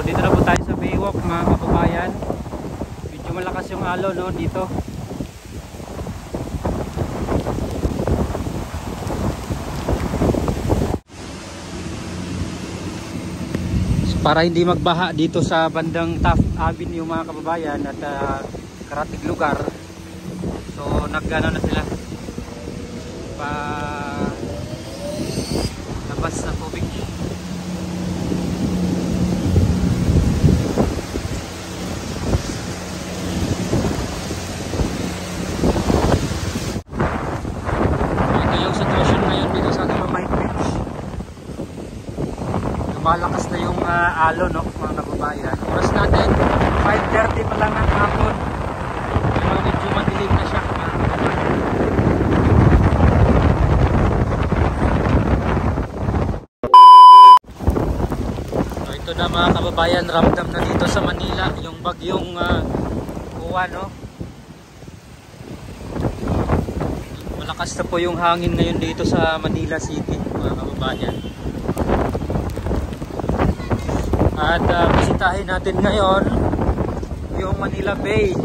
dito na po tayo sa Baywalk mga kababayan. Medyo malakas yung alon no, dito. So, para hindi magbaha dito sa bandang Taft Avenue mga kababayan at karatig lugar. So nagano na sila pa labas sa tubig. Malakas na yung alon no, mga kababayan. Oras natin 5:30 pa lang ng hapon. Medyo madilim na siya mga kababayan. So ito na mga kababayan, ramdam na dito sa Manila yung bagyong Uwan no. Malakas na po yung hangin ngayon dito sa Manila City mga kababayan. At bisitahin natin ngayon yung Manila Bay.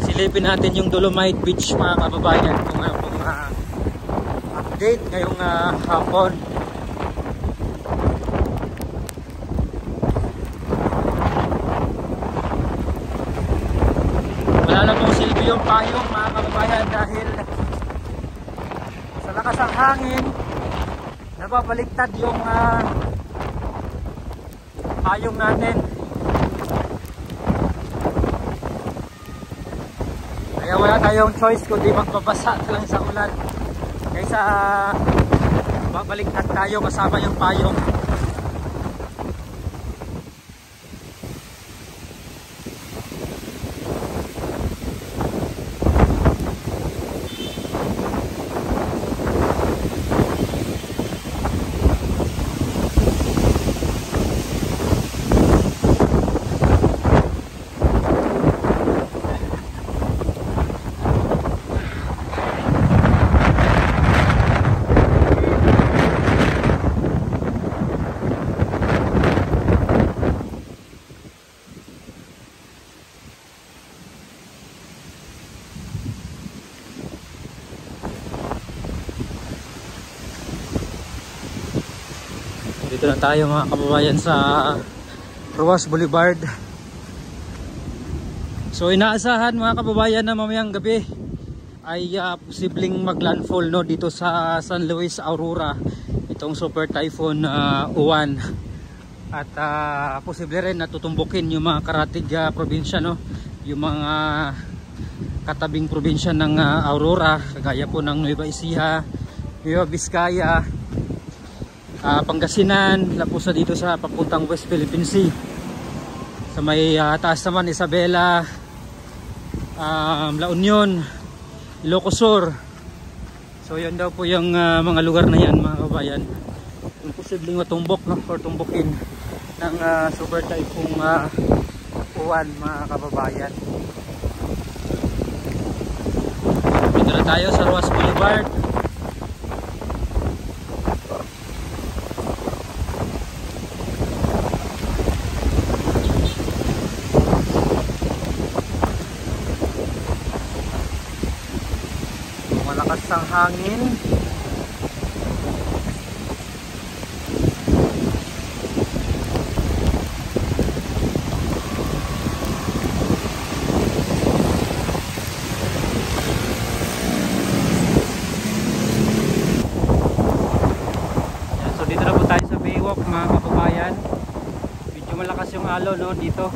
Silipin natin yung Dolomite Beach mga kababayan kung update ngayong hapon. Wala lang pong silbi yung payong mga kababayan dahil sa lakas ng hangin nababaliktad yung payong natin. Kaya wala tayong choice kundi magbabasa lang sa ulan kaysa babaliktad tayo kasama yung payong. Dito na tayo mga kababayan sa Roas Boulevard. So inaasahan mga kababayan na mamayang gabi ay posibleng maglandfall no, dito sa San Luis, Aurora itong super typhoon Uwan. At posible rin na tutumbukin yung mga karatig probinsya no, yung mga katabing probinsya ng Aurora kagaya po ng Nueva Ecija, Nueva Vizcaya, Pangasinan, lapusa dito sa papuntang West Philippine Sea. Sa may taas naman Isabela, La Union, Ilocos Sur. So yan daw po yung mga lugar na yan mga kabayan. Yung posibleng matumbok no, or tumbukin ng super typhoon Uwan mga kababayan. Dito na tayo sa Roas Boulevard. Malakas ang hangin. So dito na po tayo sa Baywalk mga kababayan. Medyo malakas yung alon no, dito.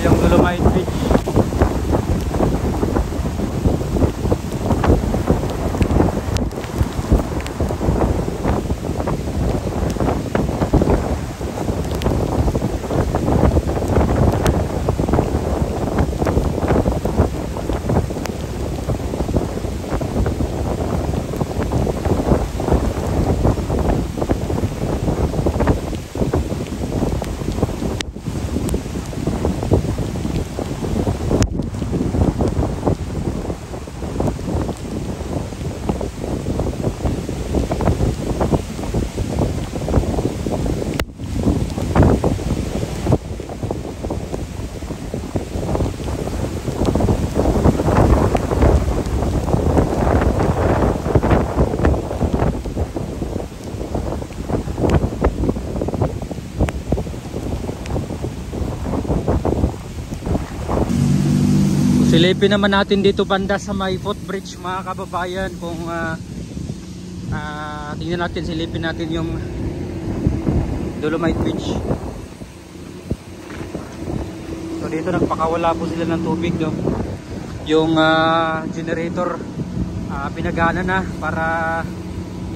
Yung Dolomite Beach. Silipin naman natin dito banda sa may footbridge mga kababayan kung tingnan natin, silipin natin yung Dolomite Beach. So dito nagpakawala po sila ng tubig, no? Yung generator pinagana na para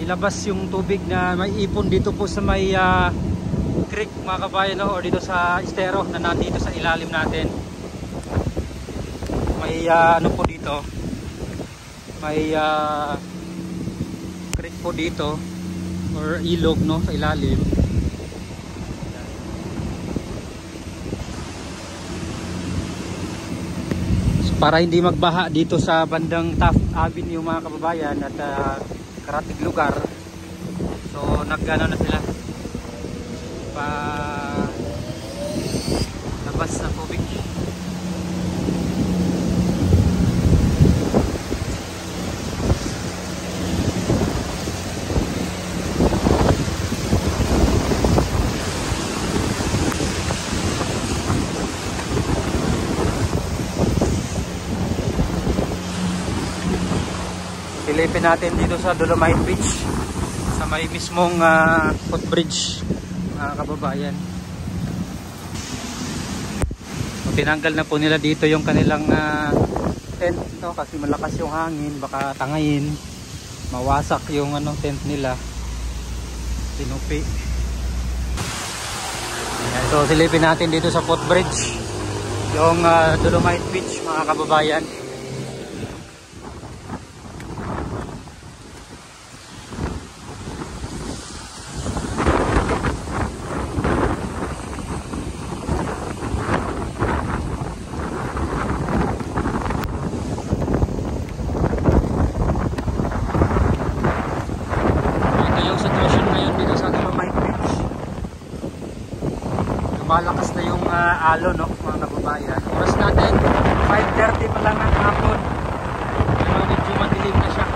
ilabas yung tubig na may ipon dito po sa may creek mga kabayan, no? O dito sa estero na nandito sa ilalim natin. May ano po dito, may creek po dito or ilog, no, sa ilalim. So, para hindi magbaha dito sa bandang Taft Avenue mga kababayan at karatig lugar, so nagano na sila pa labas na tubig. Silipin natin dito sa Dolomite Beach sa may mismong footbridge mga kababayan. So, tinanggal na po nila dito yung kanilang tent, no? Kasi malakas yung hangin, baka tangayin, mawasak yung tent nila, tinupi. Ayan, so silipin natin dito sa footbridge yung Dolomite Beach mga kababayan. Malakas na yung alon, no, mga kababayan. Oras natin 5:30 pa lang ng hapon, pero medyo madilim na siya.